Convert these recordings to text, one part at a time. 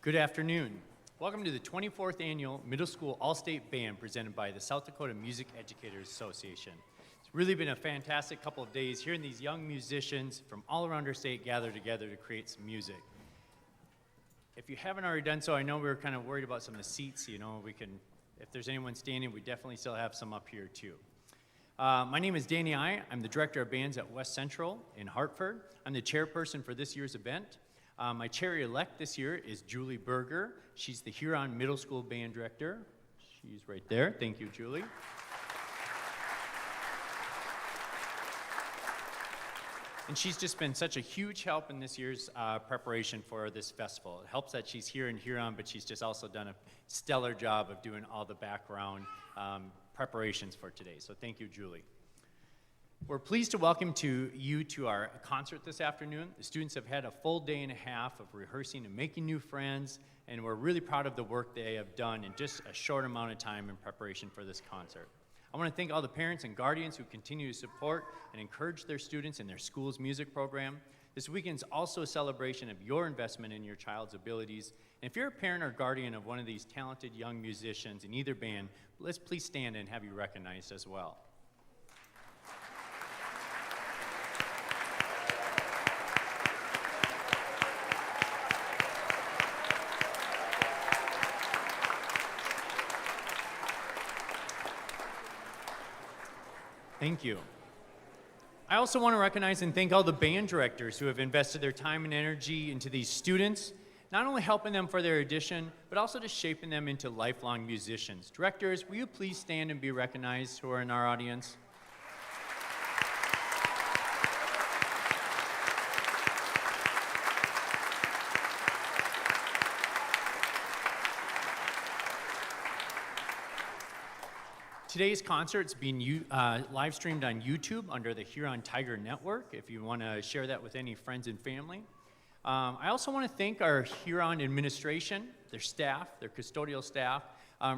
Good afternoon. Welcome to the 24th Annual Middle School All-State Band presented by the South Dakota Music Educators Association. It's really been a fantastic couple of days hearing these young musicians from all around our state gather together to create some music. If you haven't already done so, I know we were kind of worried about some of the seats. If there's anyone standing, we definitely still have some up here too. My name is Danny I. I'm the Director of Bands at West Central in Hartford. I'm the chairperson for this year's event. My chair-elect this year is Julie Berger. She's the Huron Middle School Band Director. She's right there. Thank you, Julie. And she's just been such a huge help in this year's preparation for this festival. It helps that she's here in Huron, but she's just also done a stellar job of doing all the background preparations for today. So thank you, Julie. We're pleased to welcome you to our concert this afternoon. The students have had a full day and a half of rehearsing and making new friends, and we're really proud of the work they have done in just a short amount of time in preparation for this concert. I want to thank all the parents and guardians who continue to support and encourage their students in their school's music program. This weekend is also a celebration of your investment in your child's abilities. And if you're a parent or guardian of one of these talented young musicians in either band, let's please stand and have you recognized as well. Thank you. I also want to recognize and thank all the band directors who have invested their time and energy into these students, not only helping them for their audition, but also just shaping them into lifelong musicians. Directors, will you please stand and be recognized who are in our audience? Today's concert is being live streamed on YouTube under the Huron Tiger Network, if you want to share that with any friends and family. I also want to thank our Huron administration, their staff, their custodial staff,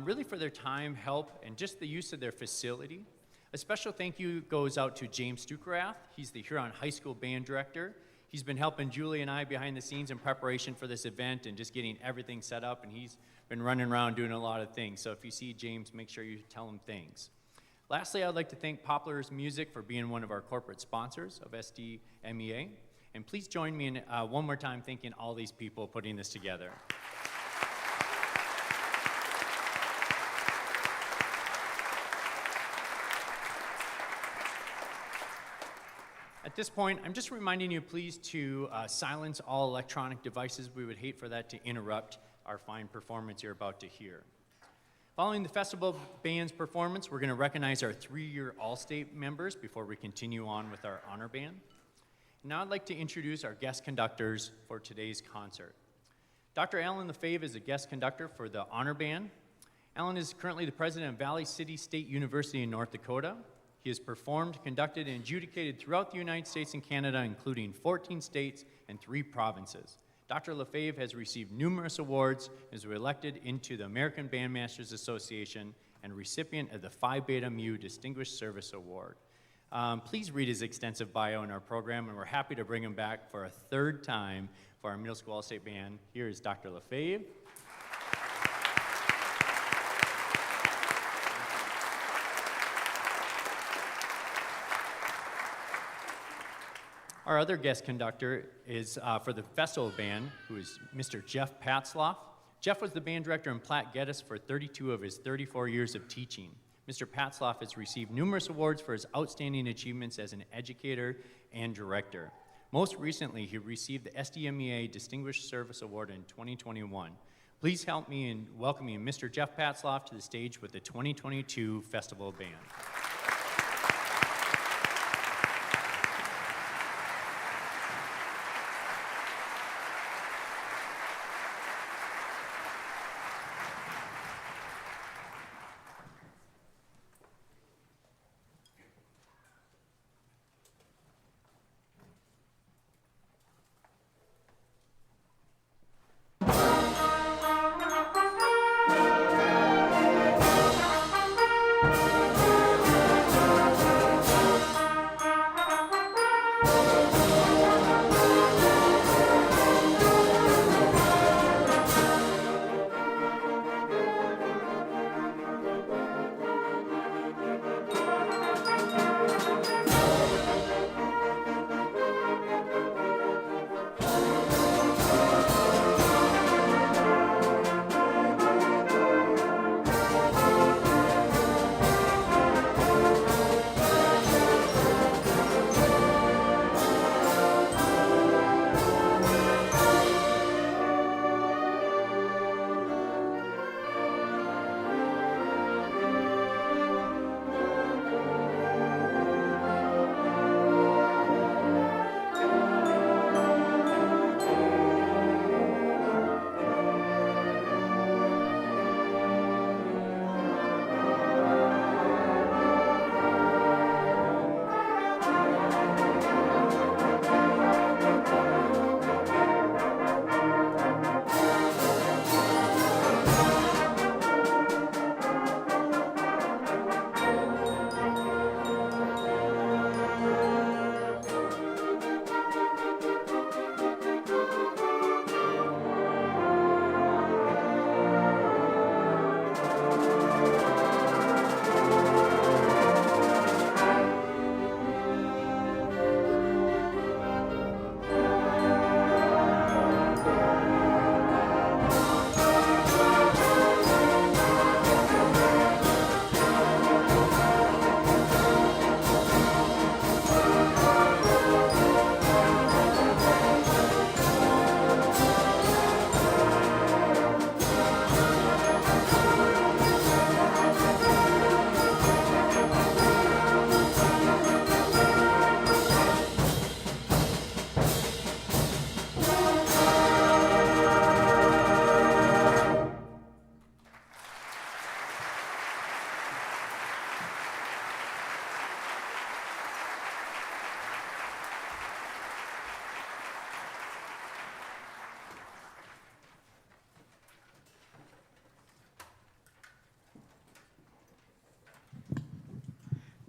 really for their time, help, and just the use of their facility. A special thank you goes out to James Stukerath. He's the Huron High School Band Director. He's been helping Julie and I behind the scenes in preparation for this event and just getting everything set up, and he's been running around doing a lot of things. So if you see James, make sure you tell him thanks. Lastly, I'd like to thank Poplar's Music for being one of our corporate sponsors of SDMEA. And please join me in one more time thanking all these people putting this together. At this point, I'm just reminding you, please, to silence all electronic devices. We would hate for that to interrupt our fine performance you're about to hear. Following the Festival Band's performance, we're going to recognize our 3-year All-State members before we continue on with our honor band. Now I'd like to introduce our guest conductors for today's concert. Dr. Alan Lefebvre is a guest conductor for the honor band. Alan is currently the president of Valley City State University in North Dakota. He has performed, conducted, and adjudicated throughout the United States and Canada, including 14 states and 3 provinces. Dr. Lefebvre has received numerous awards and was elected into the American Bandmasters Association and recipient of the Phi Beta Mu Distinguished Service Award. Please read his extensive bio in our program, and we're happy to bring him back for a 3rd time for our Middle School All-State Band. Here is Dr. Lefebvre. Our other guest conductor is for the festival band, who is Mr. Jeff Patzloff. Jeff was the band director in Platte Geddes for 32 of his 34 years of teaching. Mr. Patzloff has received numerous awards for his outstanding achievements as an educator and director. Most recently, he received the SDMEA Distinguished Service Award in 2021. Please help me in welcoming Mr. Jeff Patzloff to the stage with the 2022 Festival Band.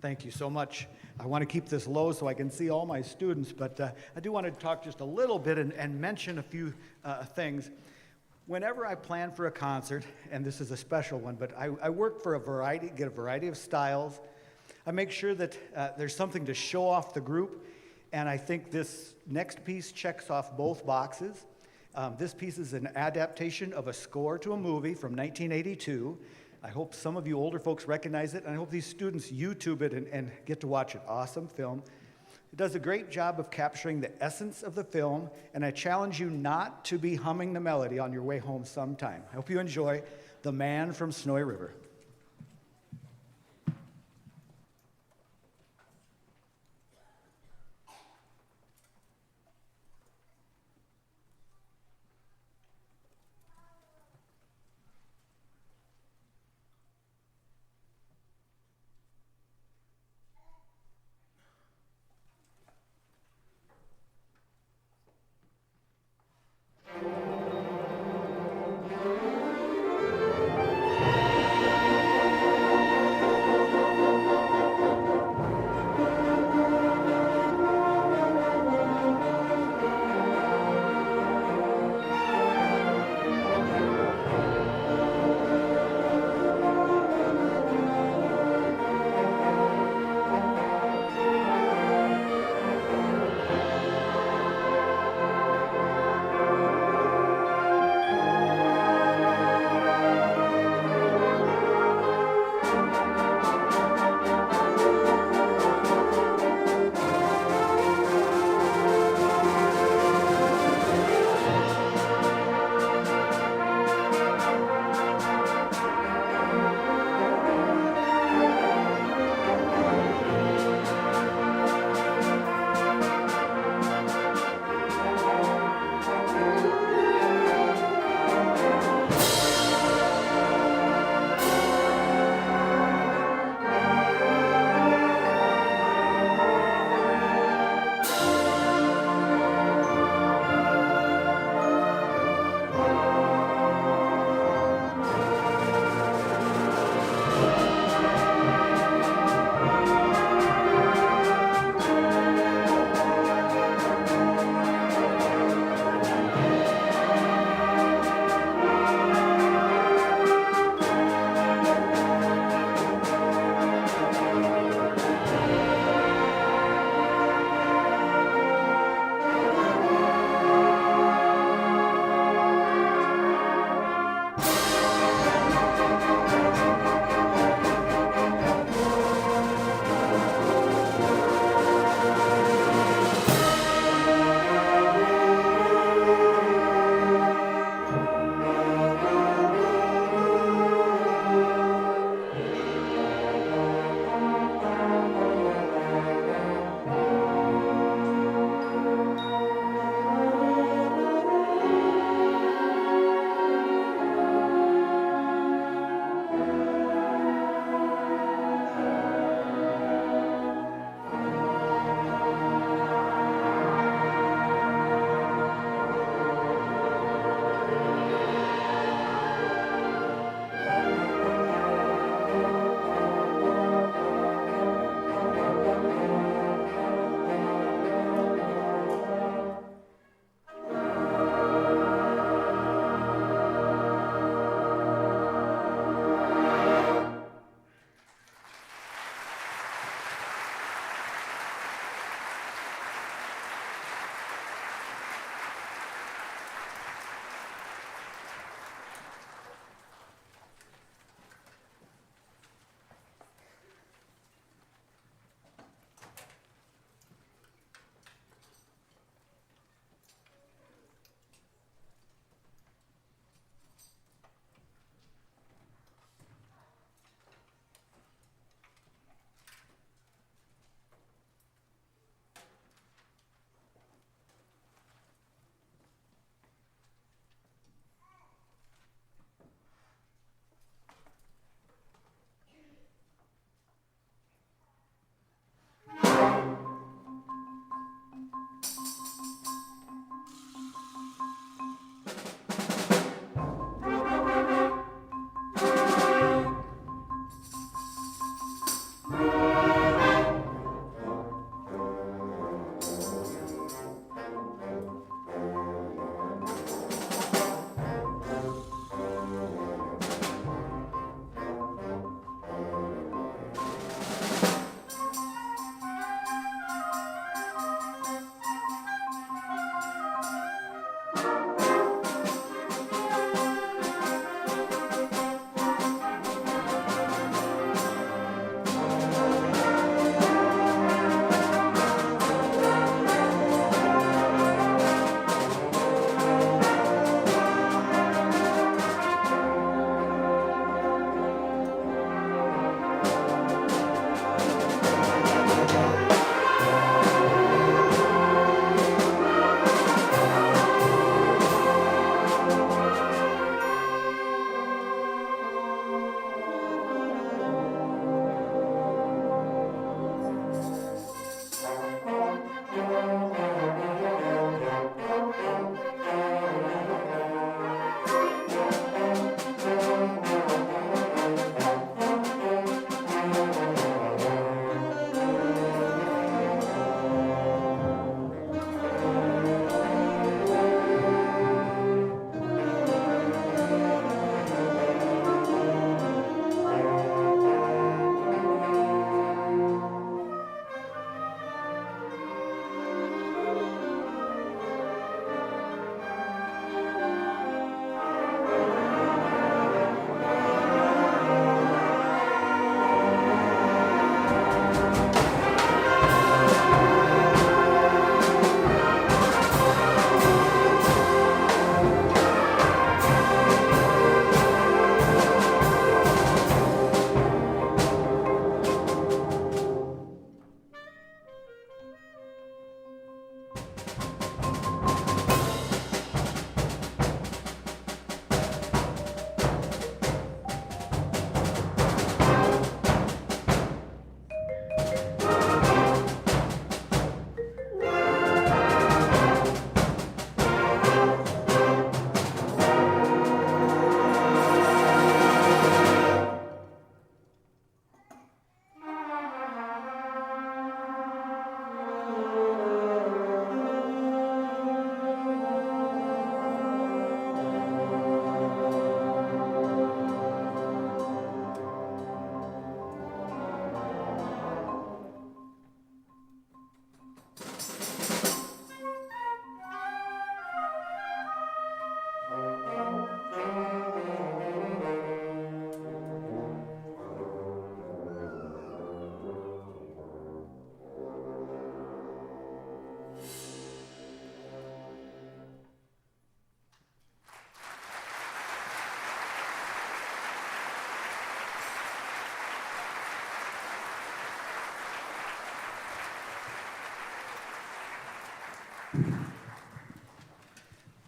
Thank you so much. I want to keep this low so I can see all my students, but I do want to talk just a little bit and mention a few things. Whenever I plan for a concert, and this is a special one, but I work for get a variety of styles. I make sure that there's something to show off the group, and I think this next piece checks off both boxes. This piece is an adaptation of a score to a movie from 1982. I hope some of you older folks recognize it, and I hope these students YouTube it and get to watch it. Awesome film. It does a great job of capturing the essence of the film, and I challenge you not to be humming the melody on your way home sometime. I hope you enjoy The Man from Snowy River.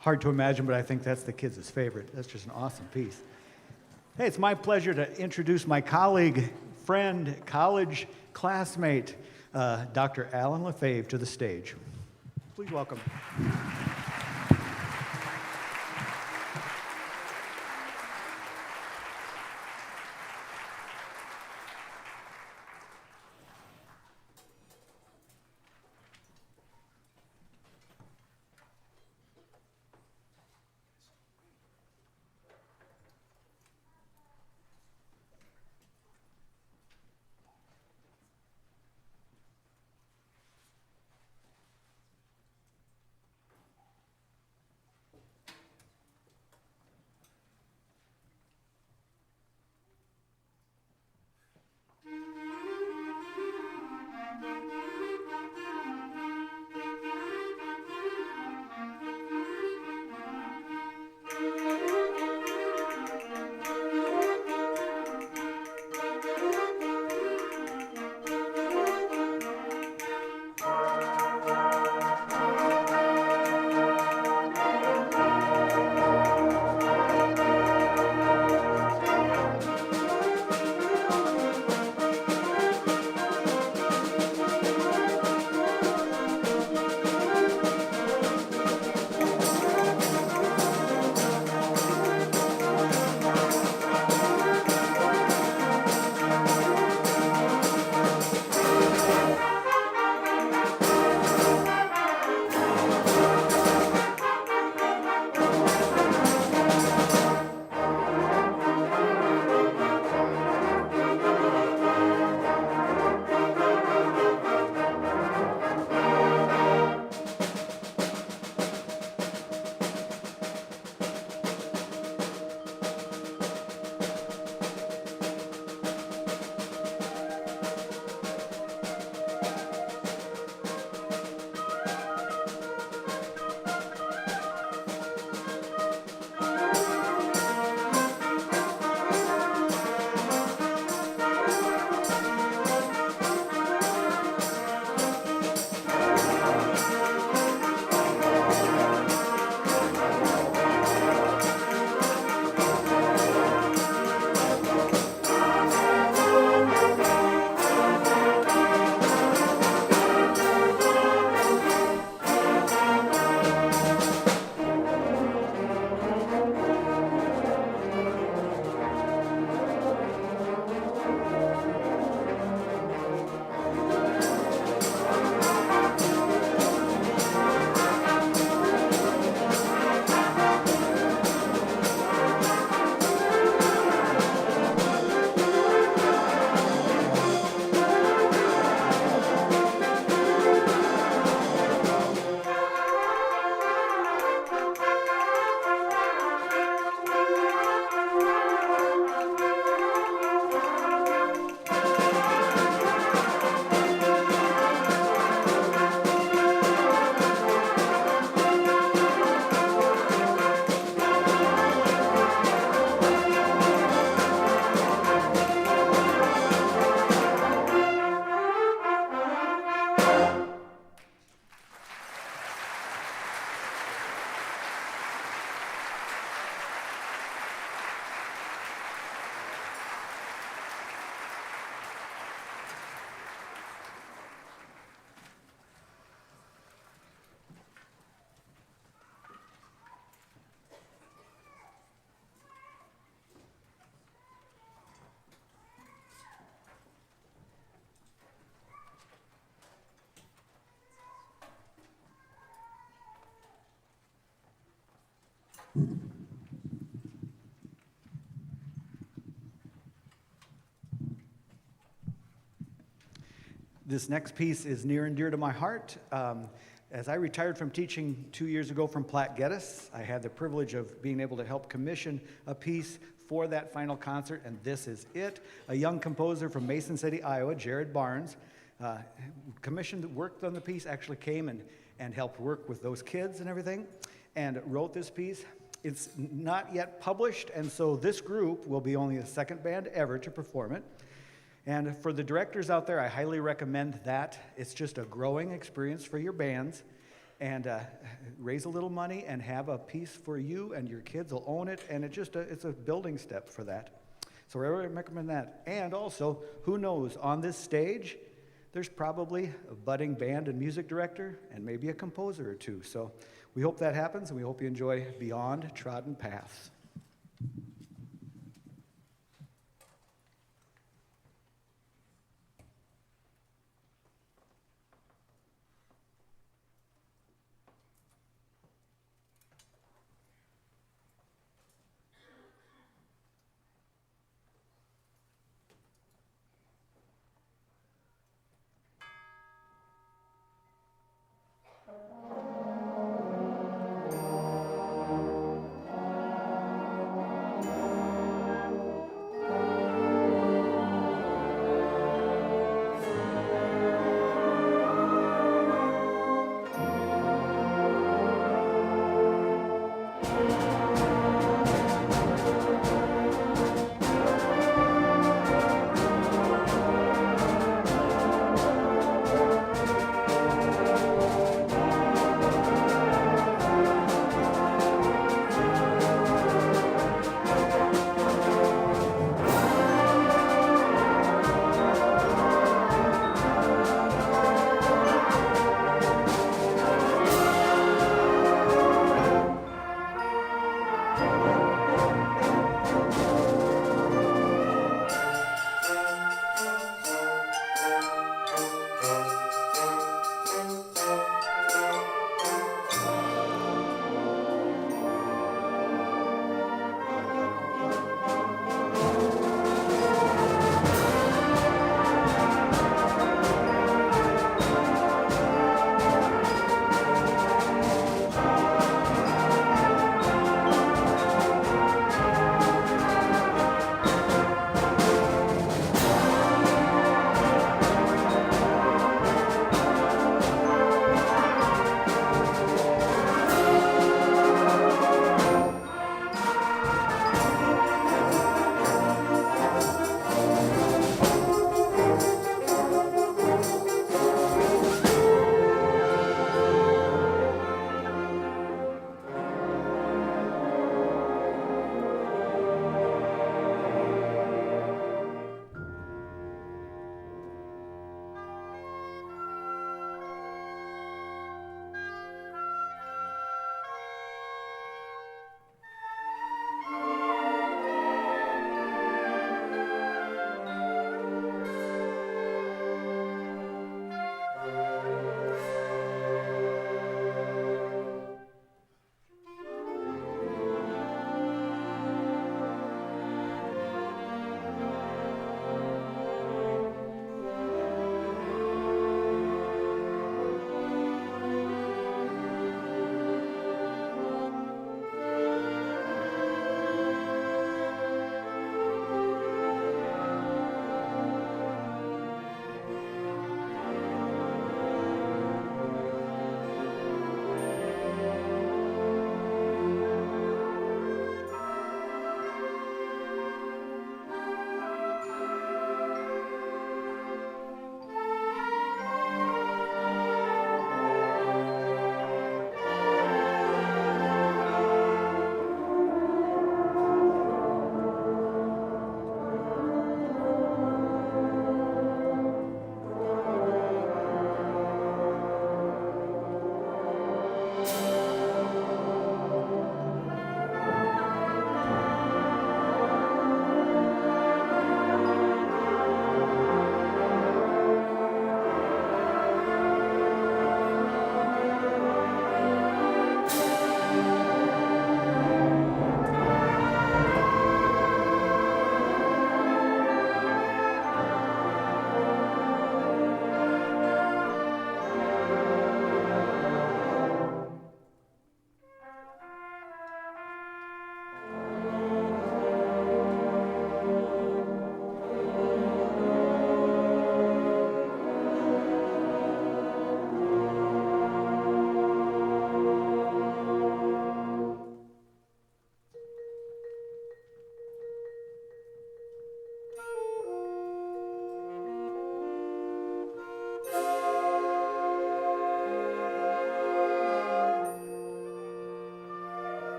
Hard to imagine, but I think that's the kids' favorite. That's just an awesome piece. Hey, it's my pleasure to introduce my colleague, friend, college classmate, Dr. Alan Lefebvre, to the stage. Please welcome. This next piece is near and dear to my heart. As I retired from teaching 2 years ago from Platte Geddes, I had the privilege of being able to help commission a piece for that final concert, and this is it. A young composer from Mason City, Iowa, Jared Barnes, worked on the piece, actually came and helped work with those kids and everything, and wrote this piece. It's not yet published, and so this group will be only the second band ever to perform it. And for the directors out there, I highly recommend that. It's just a growing experience for your bands. and raise a little money and have a piece for you, and your kids will own it, and it's a building step for that. So I really recommend that. And also, who knows, on this stage, there's probably a budding band and music director and maybe a composer or two. So we hope that happens, and we hope you enjoy Beyond Trodden Paths.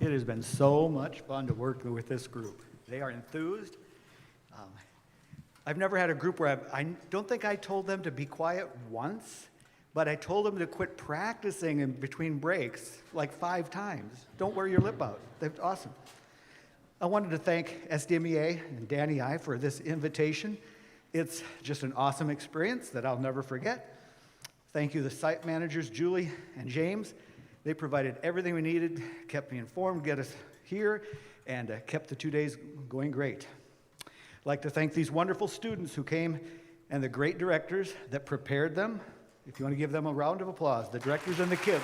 It has been so much fun to work with this group. They are enthused. I've never had a group where I don't think I told them to be quiet once, but I told them to quit practicing in between breaks like 5 times. Don't wear your lip out. They're awesome. I wanted to thank SDMEA and Danny I for this invitation. It's just an awesome experience that I'll never forget. Thank you, the site managers, Julie and James. They provided everything we needed, kept me informed, get us here, and kept the 2 days going great. I'd like to thank these wonderful students who came and the great directors that prepared them. If you want to give them a round of applause, the directors and the kids.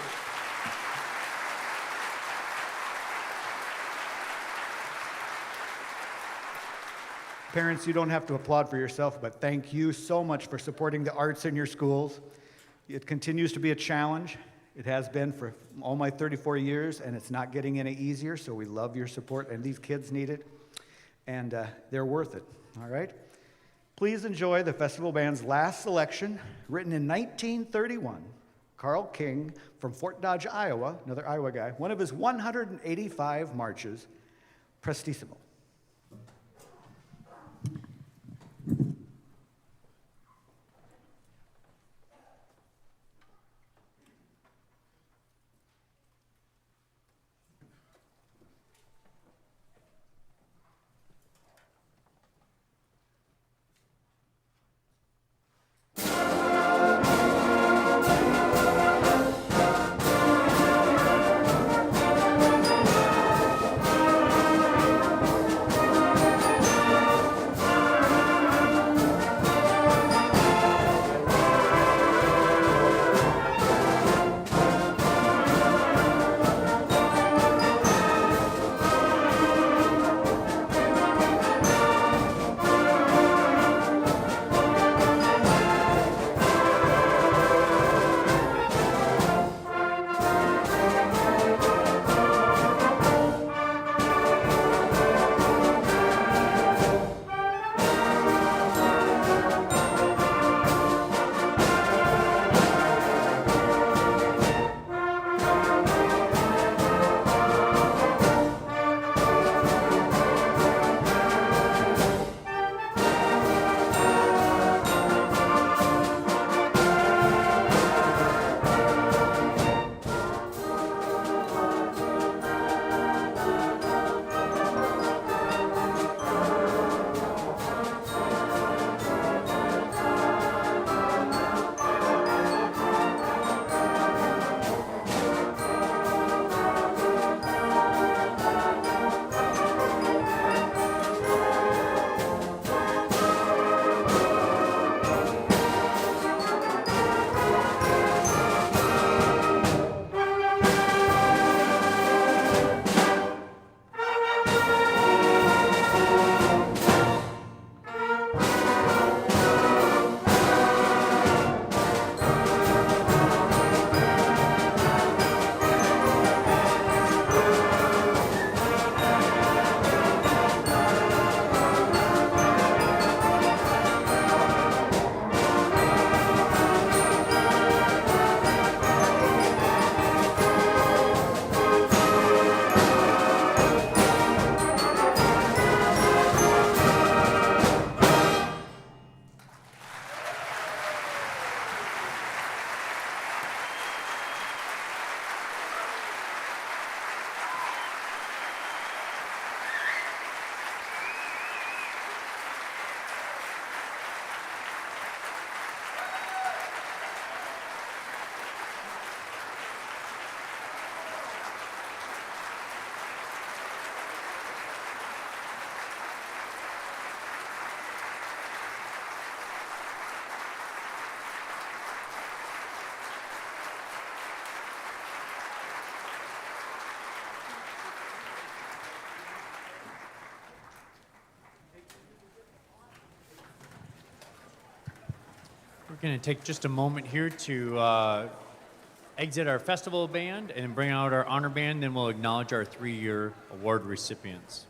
Parents, you don't have to applaud for yourself, but thank you so much for supporting the arts in your schools. It continues to be a challenge. It has been for all my 34 years, and it's not getting any easier, so we love your support, and these kids need it, and they're worth it, all right? Please enjoy the festival band's last selection, written in 1931. Carl King from Fort Dodge, Iowa, another Iowa guy, one of his 185 marches, Prestissimo. We're going to take just a moment here to exit our festival band and bring out our honor band, then we'll acknowledge our 3-year award recipients.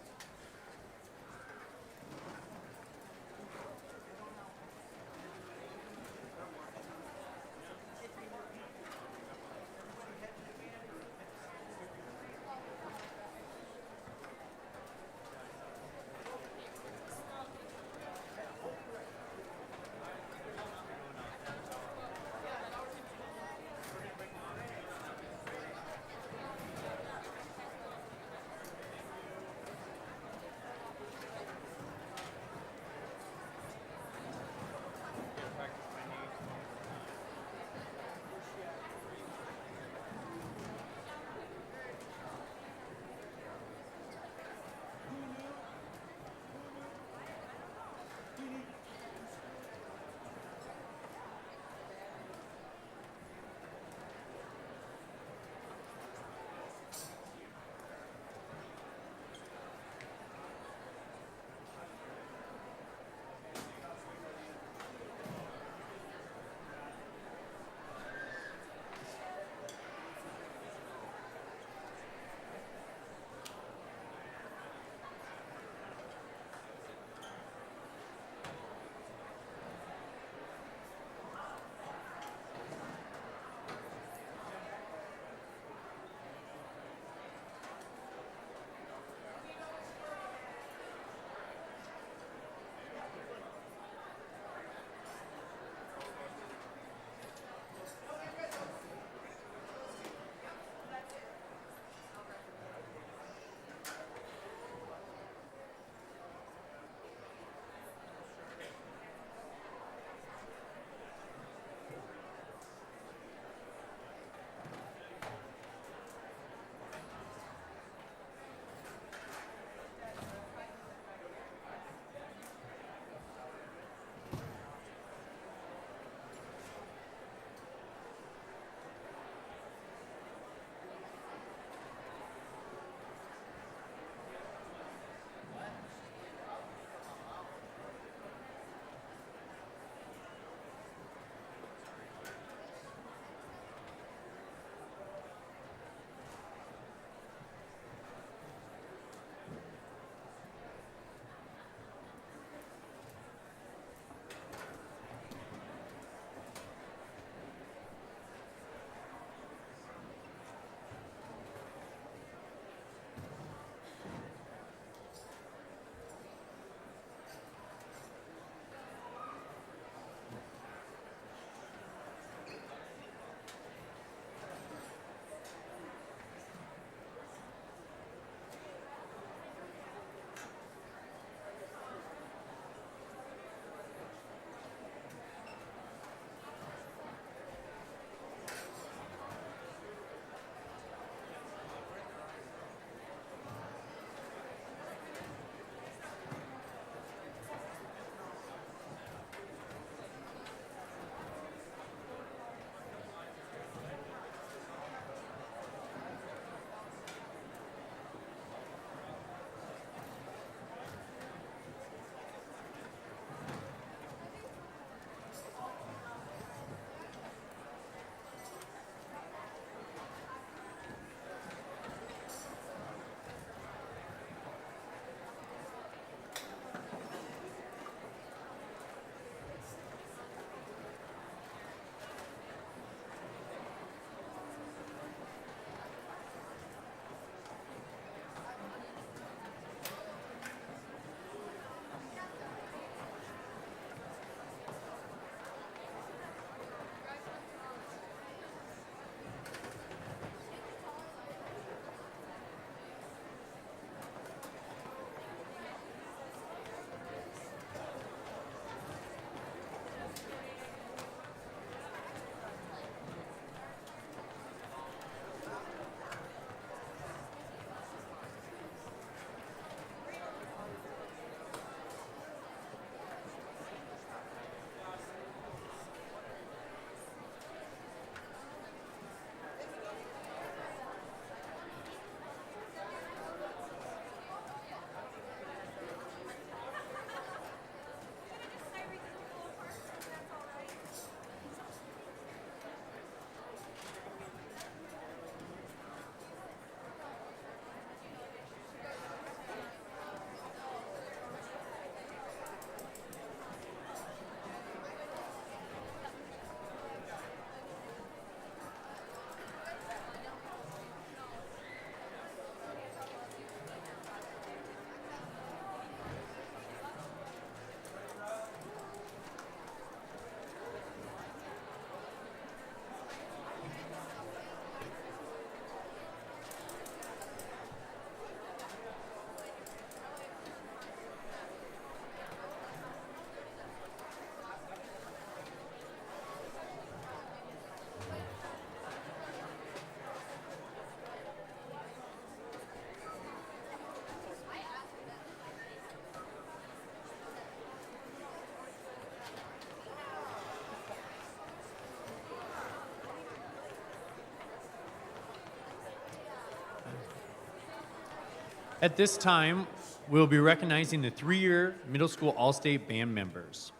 At this time, we'll be recognizing the 3-year middle school All-State Band members.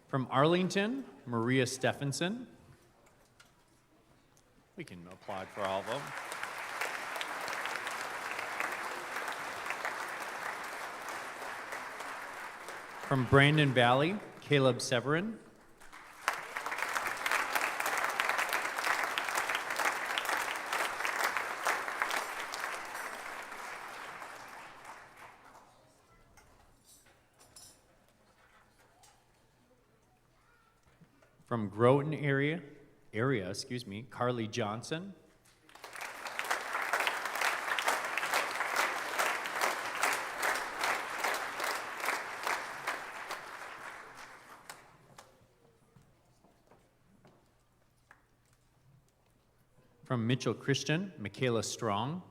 From Arlington, Maria Stephenson. We can applaud for all of them. From Brandon Valley, Caleb Severin. From Groton area, Carly Johnson. From Mitchell Christian, Michaela Strong.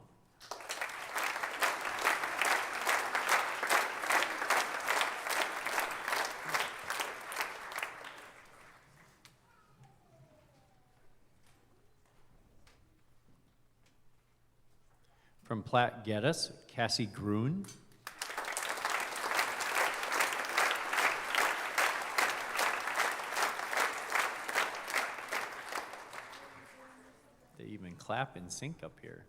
From Platte Geddes, Cassie Grun. They even clap and sync up here.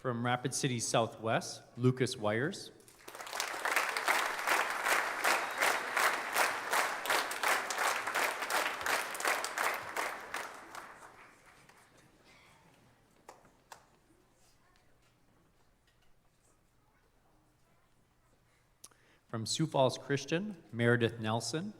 From Rapid City Southwest, Lucas Wires. From Sioux Falls Christian, Meredith Nelson.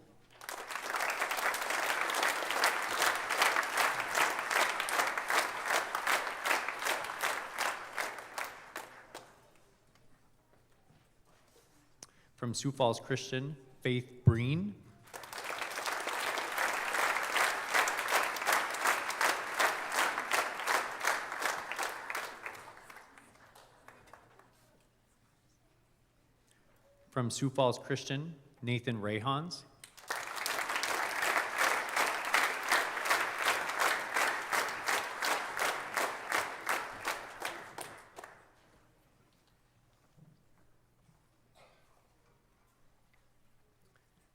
From Sioux Falls Christian, Faith Breen. From Sioux Falls Christian, Nathan Rayhans.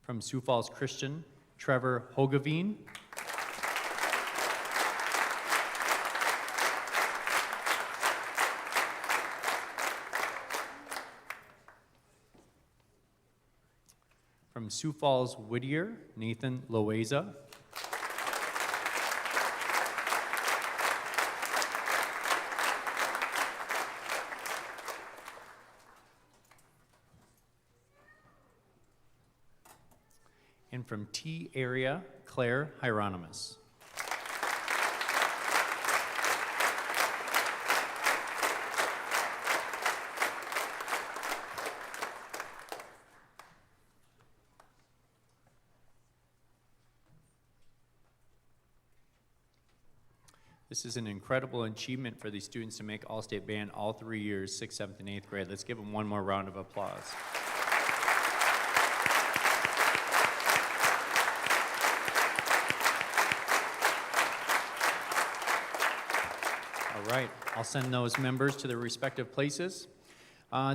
From Sioux Falls Christian, Trevor Hogeveen. From Sioux Falls Whittier, Nathan Loaiza. And from T area, Claire Hieronymus. This is an incredible achievement for these students to make All-State Band all 3 years, 6th, 7th, and 8th grade. Let's give them one more round of applause. All right, I'll send those members to their respective places.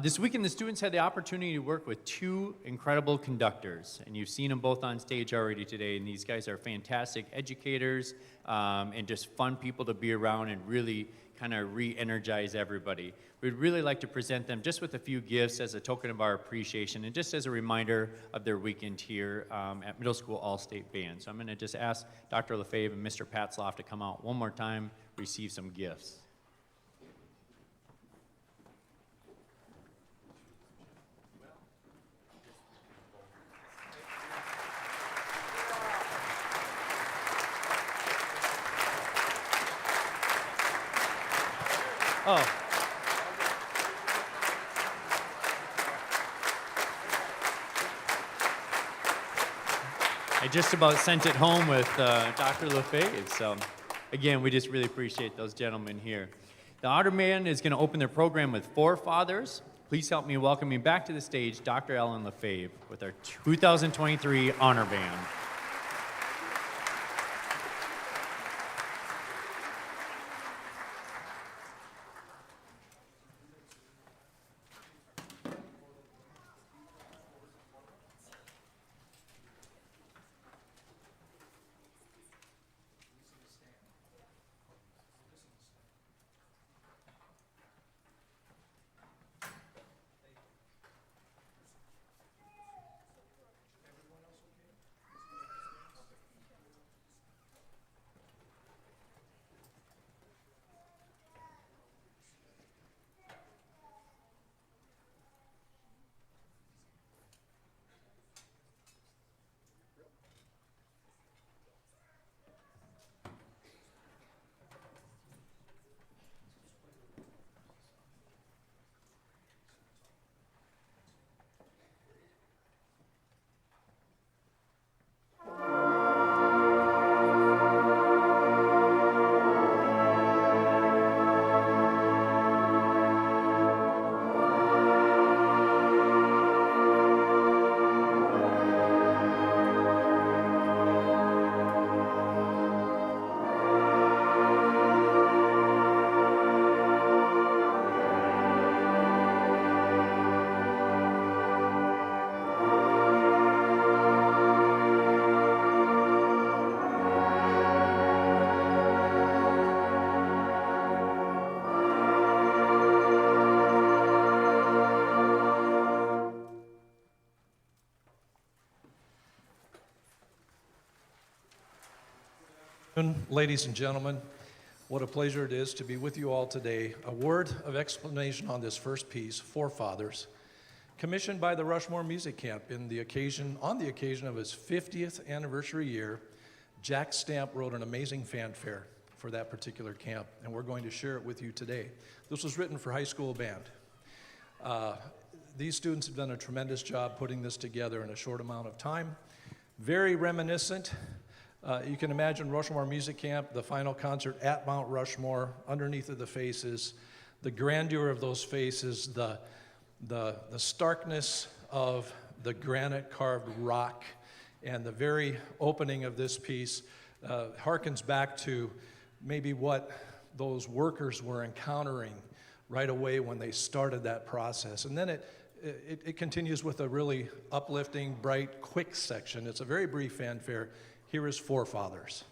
This weekend, the students had the opportunity to work with 2 incredible conductors, and you've seen them both on stage already today, and these guys are fantastic educators and just fun people to be around and really kind of re-energize everybody. We'd really like to present them just with a few gifts as a token of our appreciation and just as a reminder of their weekend here at Middle School All-State Band. So I'm going to just ask Dr. Lefebvre and Mr. Patzloff to come out one more time, receive some gifts. Oh. I just about sent it home with Dr. Lefebvre. So, again, we just really appreciate those gentlemen here. The Honor Band is going to open their program with Forefathers. Please help me welcoming back to the stage Dr. Ellen Lefebvre with our 2023 Honor Band. Ladies and gentlemen, what a pleasure it is to be with you all today. A word of explanation on this first piece, Forefathers, commissioned by the Rushmore Music Camp on the occasion of his 50th anniversary year. Jack Stamp wrote an amazing fanfare for that particular camp, and we're going to share it with you today. This was written for high school band. These students have done a tremendous job putting this together in a short amount of time. Very reminiscent. You can imagine Rushmore Music Camp, the final concert at Mount Rushmore, underneath of the faces, the grandeur of those faces, the starkness of the granite carved rock, and the very opening of this piece harkens back to maybe what those workers were encountering right away when they started that process. And then it continues with a really uplifting, bright, quick section. It's a very brief fanfare. Here is Forefathers.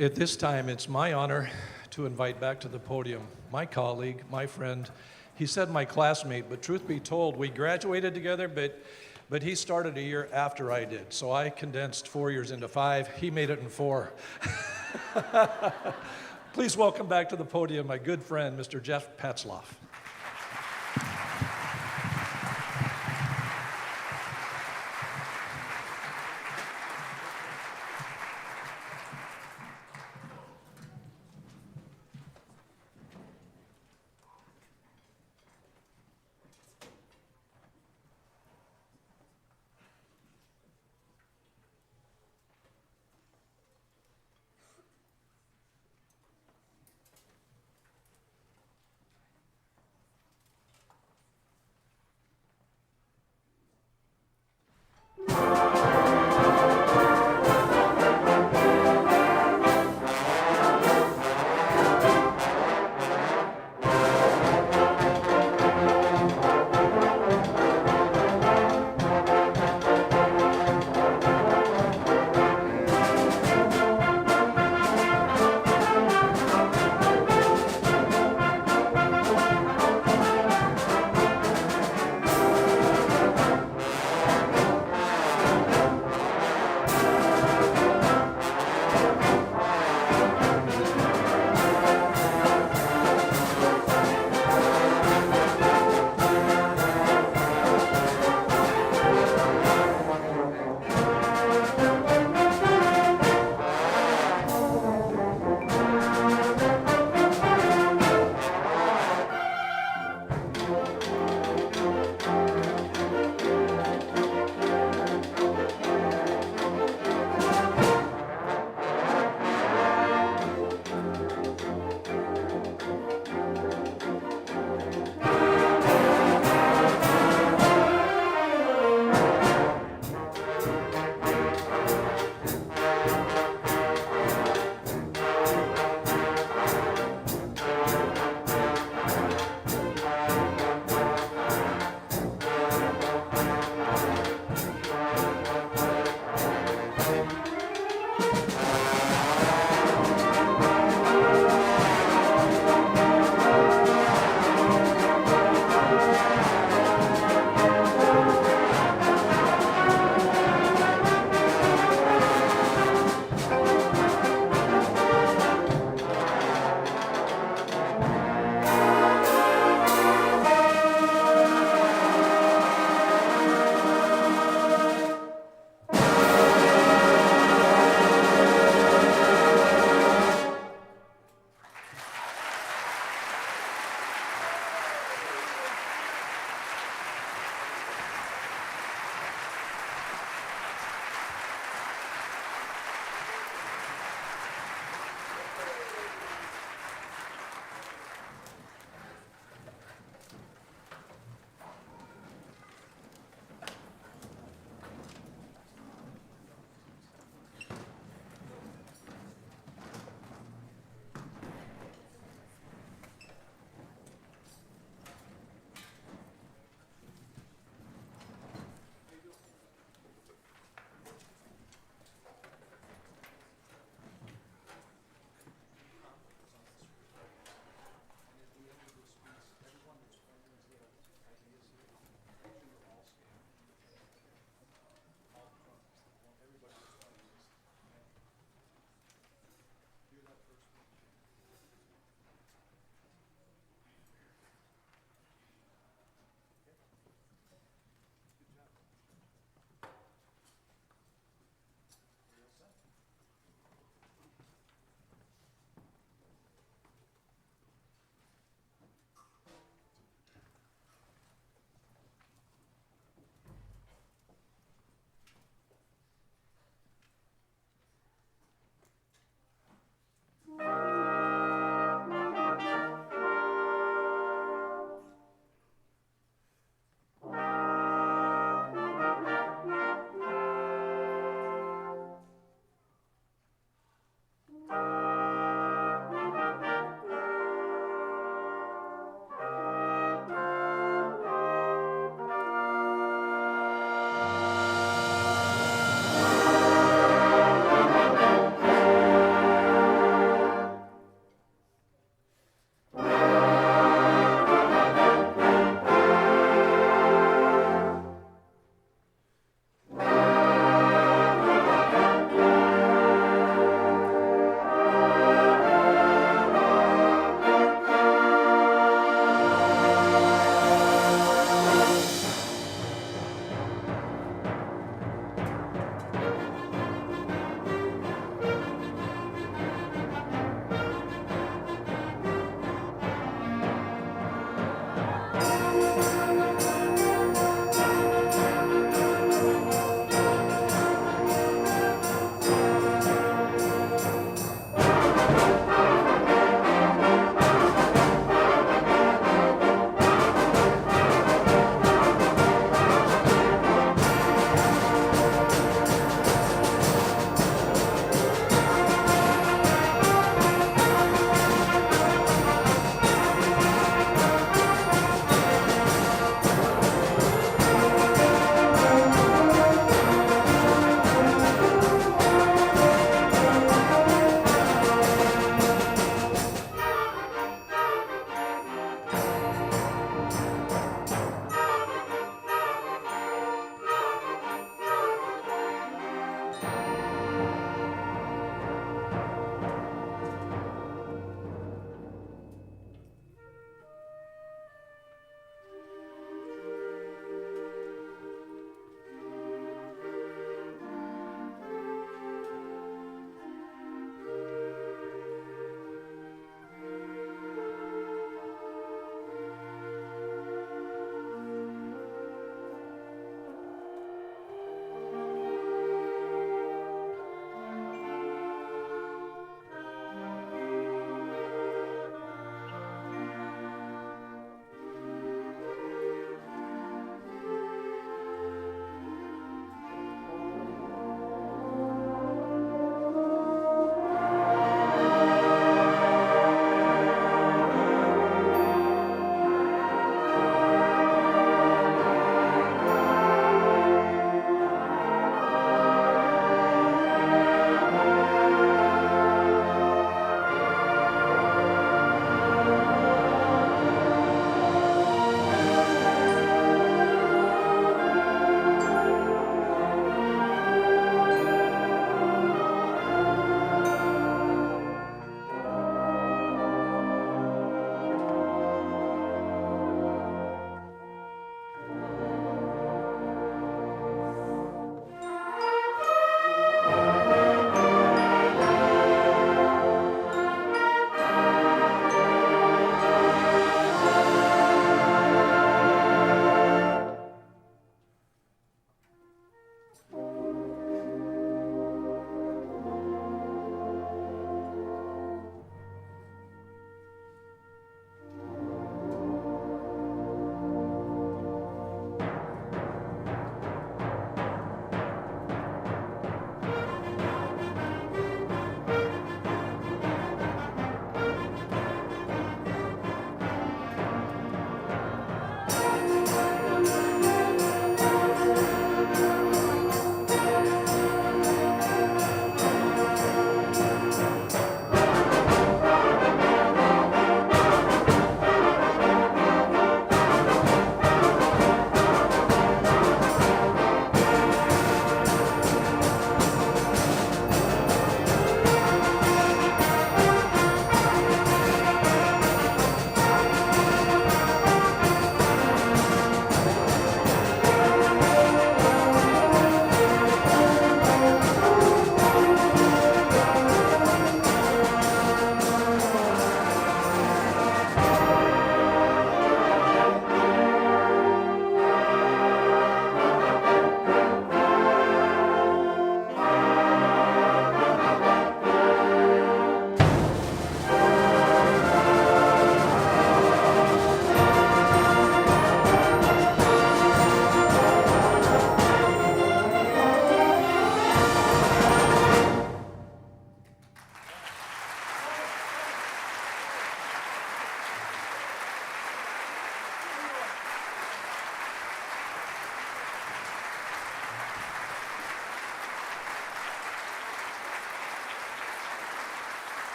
At this time, it's my honor to invite back to the podium my colleague, my friend. He said my classmate, but truth be told, we graduated together, but he started a year after I did. So I condensed 4 years into 5. He made it in 4. Please welcome back to the podium my good friend, Mr. Jeff Patzloff.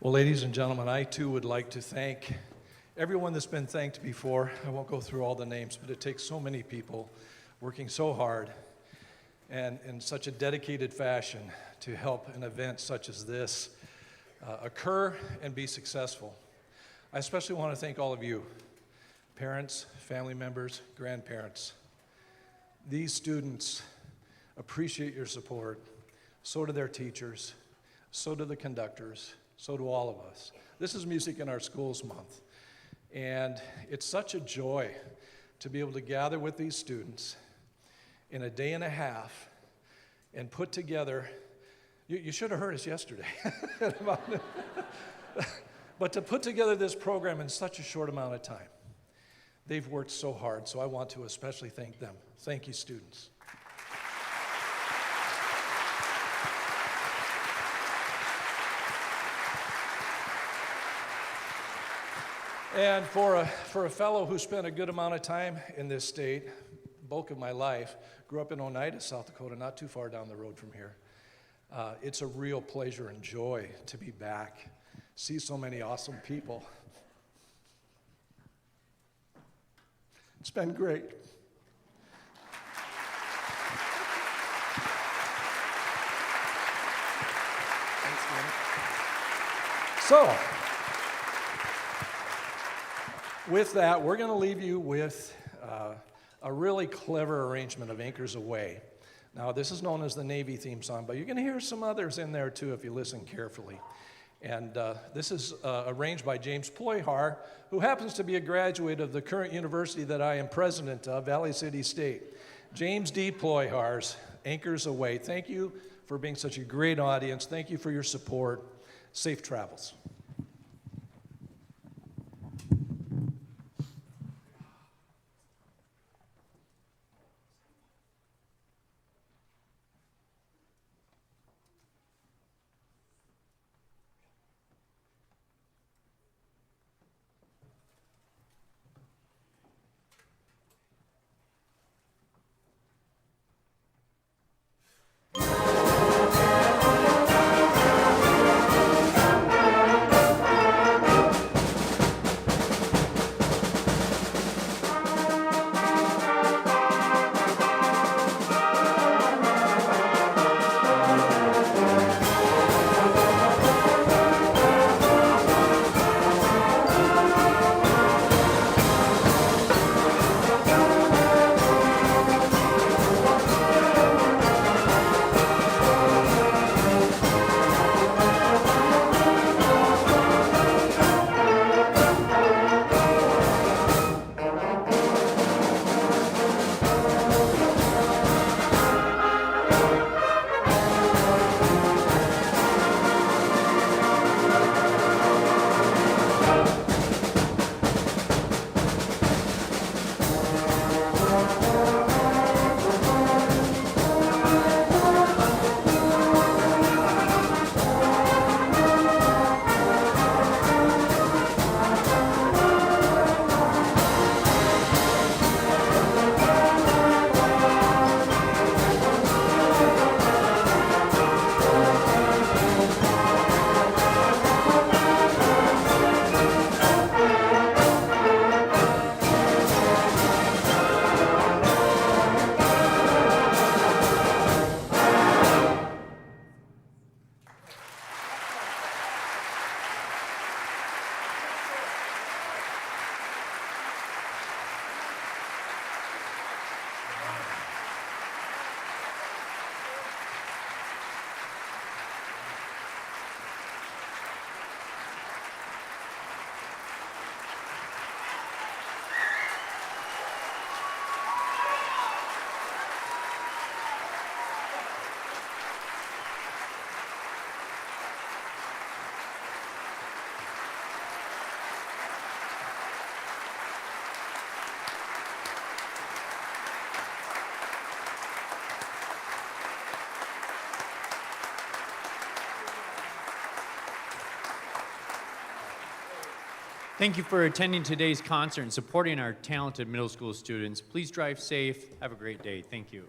Well, ladies and gentlemen, I too would like to thank everyone that's been thanked before. I won't go through all the names, but it takes so many people working so hard and in such a dedicated fashion to help an event such as this occur and be successful. I especially want to thank all of you, parents, family members, grandparents. These students appreciate your support. So do their teachers. So do the conductors. So do all of us. This is Music in Our Schools Month. And it's such a joy to be able to gather with these students in a day and a half and put together, you should have heard us yesterday, but to put together this program in such a short amount of time. They've worked so hard, so I want to especially thank them. Thank you, students. And for a fellow who spent a good amount of time in this state, bulk of my life, grew up in Oneida, South Dakota, not too far down the road from here. It's a real pleasure and joy to be back, see so many awesome people. It's been great. Thanks, man. So, with that, we're going to leave you with a really clever arrangement of Anchors Aweigh. Now, this is known as the Navy theme song, but you're going to hear some others in there too if you listen carefully. And this is arranged by James Ployhar, who happens to be a graduate of the current university that I am president of, Valley City State. James D. Ployhar's Anchors Aweigh. Thank you for being such a great audience. Thank you for your support. Safe travels. Thank you for attending today's concert and supporting our talented middle school students. Please drive safe. Have a great day. Thank you.